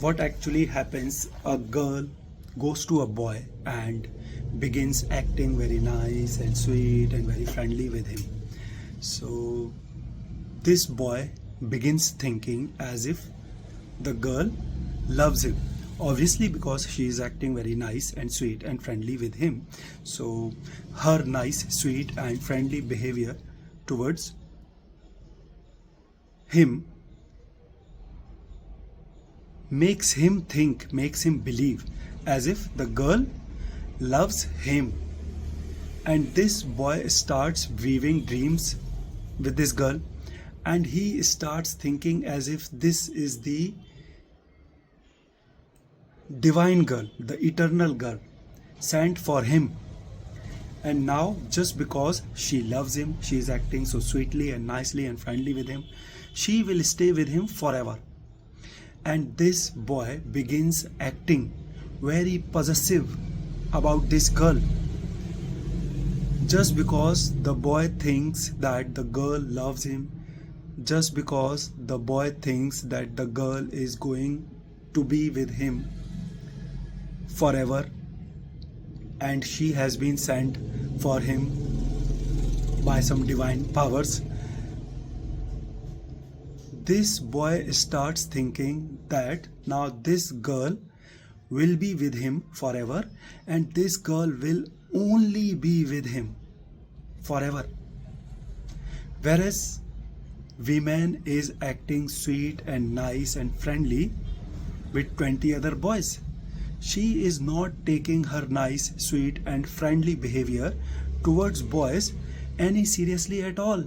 what actually happens, a girl goes to a boy and begins acting very nice and sweet and very friendly with him. So this boy begins thinking as if the girl loves him, obviously because she is acting very nice and sweet and friendly with him. So her nice, sweet and friendly behavior towards him makes him think, makes him believe as if the girl loves him. And this boy starts weaving dreams with this girl, and he starts thinking as if this is the divine girl, the eternal girl sent for him. And now, just because she loves him, she is acting so sweetly and nicely and friendly with him, she will stay with him forever. And this boy begins acting very possessive about this girl, just because the boy thinks that the girl loves him, just because the boy thinks that the girl is going to be with him forever and she has been sent for him by some divine powers. This boy starts thinking that now this girl will be with him forever and this girl will only be with him forever. Whereas woman is acting sweet and nice and friendly with 20 other boys. She is not taking her nice, sweet and friendly behavior towards boys any seriously at all.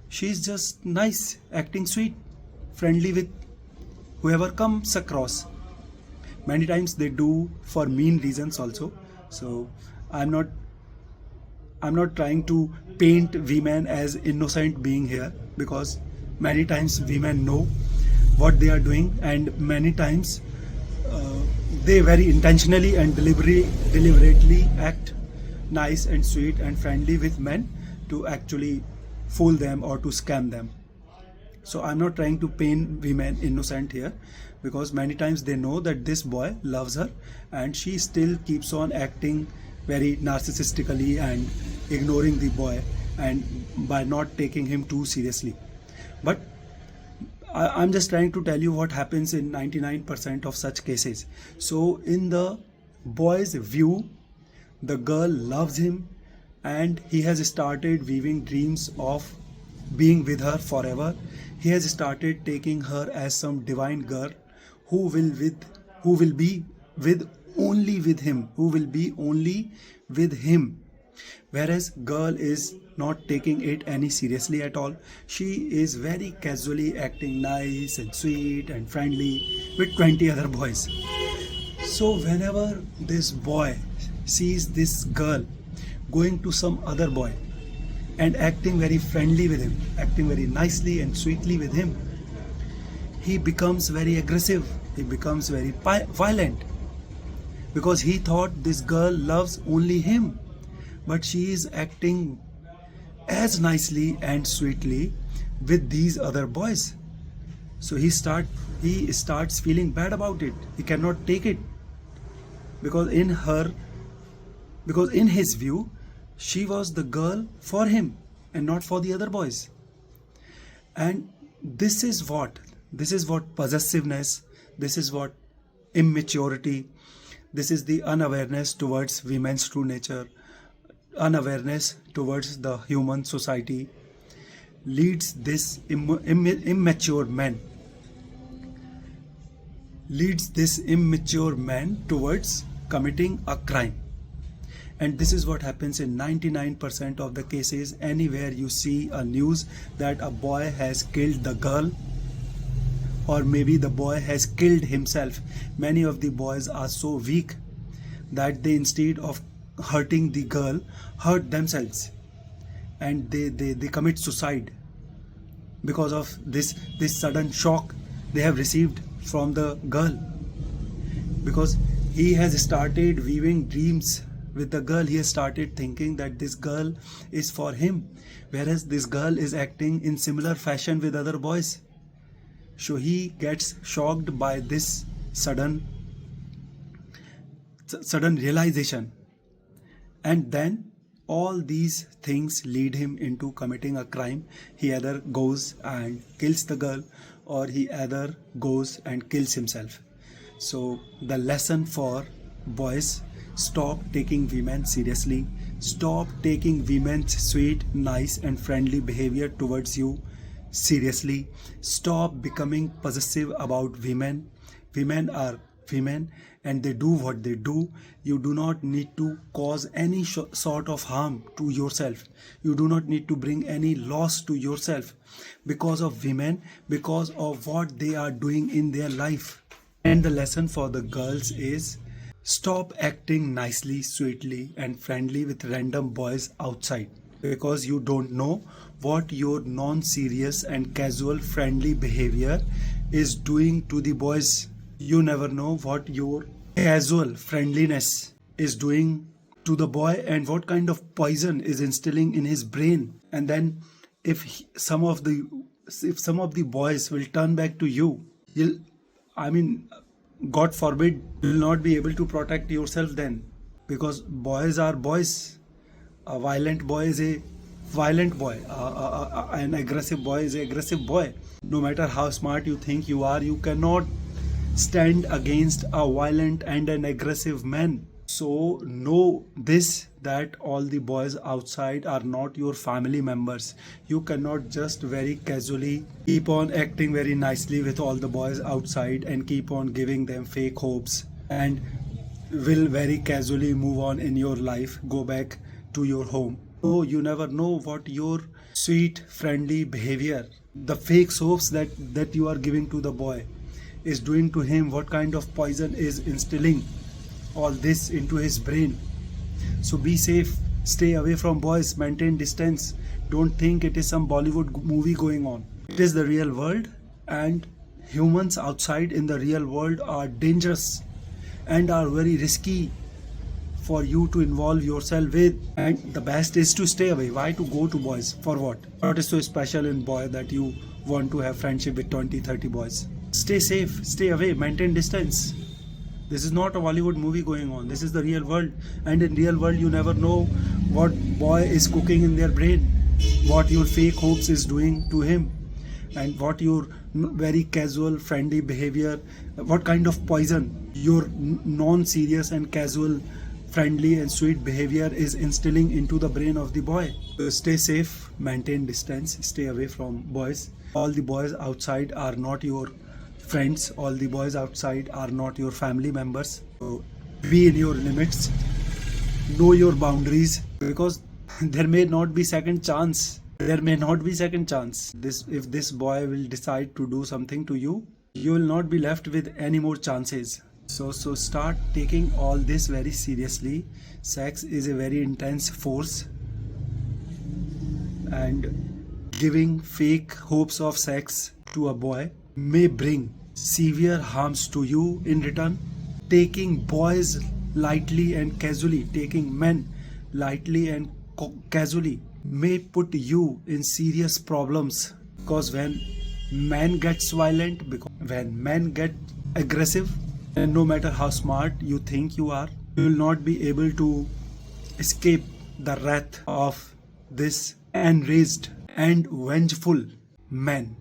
She is just nice, acting sweet, friendly with whoever comes across. Many times they do for mean reasons also. So I'm not trying to paint women as innocent being here, because many times women know what they are doing, and many times they very intentionally and deliberately act nice and sweet and friendly with men to actually fool them or to scam them. So I'm not trying to paint women innocent here, because many times they know that this boy loves her and she still keeps on acting very narcissistically and ignoring the boy and by not taking him too seriously. But I'm just trying to tell you what happens in 99% of such cases. So in the boy's view, the girl loves him and he has started weaving dreams of being with her forever. He has started taking her as some divine girl who will be with only with him, who will be only with him. Whereas girl is not taking it any seriously at all. She is very casually acting nice and sweet and friendly with 20 other boys. So whenever this boy sees this girl going to some other boy and acting very friendly with him, acting very nicely and sweetly with him, he becomes very aggressive, he becomes very violent, because he thought this girl loves only him, but she is acting as nicely and sweetly with these other boys. So he starts feeling bad about it. He cannot take it, because in his view she was the girl for him and not for the other boys. And this is what possessiveness, this is what immaturity, this is the unawareness towards women's true nature, unawareness towards the human society leads this immature man towards committing a crime. And this is what happens in 99% of the cases. Anywhere you see a news that a boy has killed the girl, or maybe the boy has killed himself, many of the boys are so weak that they, instead of hurting the girl, hurt themselves, and they commit suicide because of this sudden shock they have received from the girl. Because he has started weaving dreams with the girl, he has started thinking that this girl is for him, whereas this girl is acting in similar fashion with other boys. So he gets shocked by this sudden realization, and then all these things lead him into committing a crime. He either goes and kills the girl, or he either goes and kills himself. So the lesson for boys: stop taking women seriously, stop taking women's sweet, nice and friendly behavior towards you seriously, stop becoming possessive about women. Women are women and they do what they do. You do not need to cause any sort of harm to yourself. You do not need to bring any loss to yourself because of women, because of what they are doing in their life. And the lesson for the girls is: stop acting nicely, sweetly and friendly with random boys outside, because you don't know what your non-serious and casual friendly behavior is doing to the boys. You never know what your casual friendliness is doing to the boy and what kind of poison is instilling in his brain. And then if some of the boys will turn back to you, you'll, I mean, God forbid, you will not be able to protect yourself then, because boys are boys. A violent boy is a violent boy. An aggressive boy is an aggressive boy. No matter how smart you think you are, you cannot stand against a violent and an aggressive man. So know this, that all the boys outside are not your family members. You cannot just very casually keep on acting very nicely with all the boys outside and keep on giving them fake hopes, and will very casually move on in your life, go back to your home. So you never know what your sweet, friendly behavior, the fake hopes that you are giving to the boy, is doing to him, what kind of poison is instilling all this into his brain. So be safe, stay away from boys, maintain distance. Don't think it is some Bollywood movie going on. It is the real world, and humans outside in the real world are dangerous and are very risky for you to involve yourself with. And the best is to stay away. Why to go to boys? For what? What is so special in boy that you want to have friendship with 20-30 boys? Stay safe, stay away, maintain distance. This is not a Bollywood movie going on. This is the real world. And in real world, you never know what boy is cooking in their brain, what your fake hopes is doing to him, and what your very casual, friendly behavior, what kind of poison your non-serious and casual, friendly and sweet behavior is instilling into the brain of the boy. So stay safe, maintain distance, stay away from boys. All the boys outside are not your friends. All the boys outside are not your family members. So be in your limits, know your boundaries, because there may not be second chance. There may not be second chance. If this boy will decide to do something to you, you will not be left with any more chances. So start taking all this very seriously. Sex is a very intense force, and giving fake hopes of sex to a boy may bring severe harms to you in return. Taking boys lightly and casually, taking men lightly and casually may put you in serious problems, because when man gets violent, when men get aggressive, and no matter how smart you think you are, you will not be able to escape the wrath of this enraged and vengeful man.